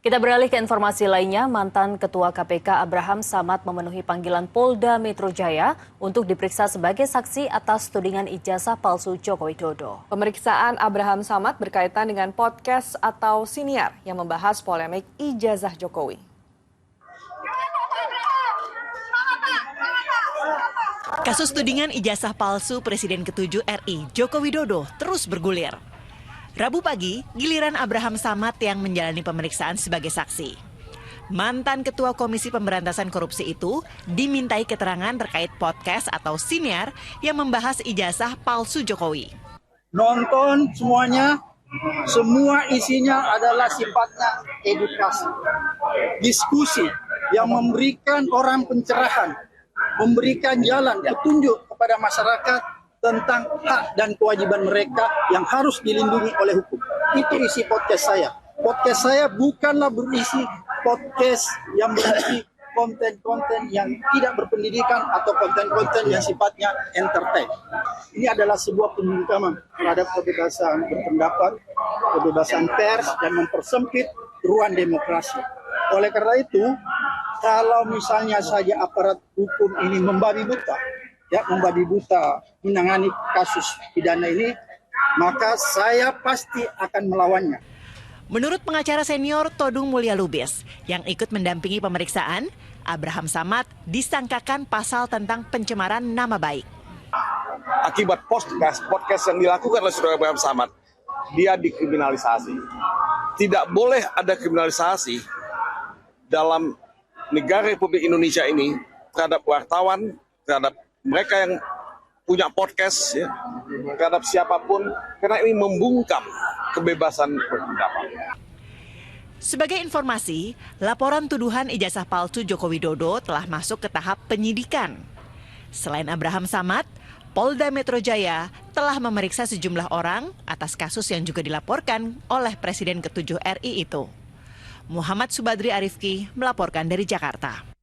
Kita beralih ke informasi lainnya, mantan Ketua KPK Abraham Samad memenuhi panggilan Polda Metro Jaya untuk diperiksa sebagai saksi atas tudingan ijazah palsu Joko Widodo. Pemeriksaan Abraham Samad berkaitan dengan podcast atau siniar yang membahas polemik ijazah Jokowi. Kasus tudingan ijazah palsu Presiden ke-7 RI Joko Widodo terus bergulir. Rabu pagi, giliran Abraham Samad yang menjalani pemeriksaan sebagai saksi. Mantan Ketua Komisi Pemberantasan Korupsi itu dimintai keterangan terkait podcast atau siniar yang membahas ijazah palsu Jokowi. Nonton semuanya, semua isinya adalah sifatnya edukasi, diskusi yang memberikan orang pencerahan, memberikan jalan, petunjuk kepada masyarakat tentang hak dan kewajiban mereka yang harus dilindungi oleh hukum. Itu isi podcast saya. Podcast saya bukanlah berisi podcast yang berisi konten-konten yang tidak berpendidikan atau konten-konten yang sifatnya entertain. Ini adalah sebuah penunjukan terhadap kebebasan berpendapat, kebebasan pers, dan mempersempit ruang demokrasi. Oleh karena itu, kalau misalnya saja aparat hukum ini membabi buta menangani kasus pidana ini, maka saya pasti akan melawannya. Menurut pengacara senior Todung Mulya Lubis yang ikut mendampingi pemeriksaan, Abraham Samad disangkakan pasal tentang pencemaran nama baik. Akibat podcast yang dilakukan oleh saudara Abraham Samad, dia dikriminalisasi. Tidak boleh ada kriminalisasi dalam negara Republik Indonesia ini terhadap wartawan, terhadap mereka yang punya podcast, ya, terhadap siapapun, karena ini membungkam kebebasan berpendapat. Sebagai informasi, laporan tuduhan ijazah palsu Joko Widodo telah masuk ke tahap penyidikan. Selain Abraham Samad, Polda Metro Jaya telah memeriksa sejumlah orang atas kasus yang juga dilaporkan oleh Presiden ke-7 RI itu. Muhammad Subadri Arifki melaporkan dari Jakarta.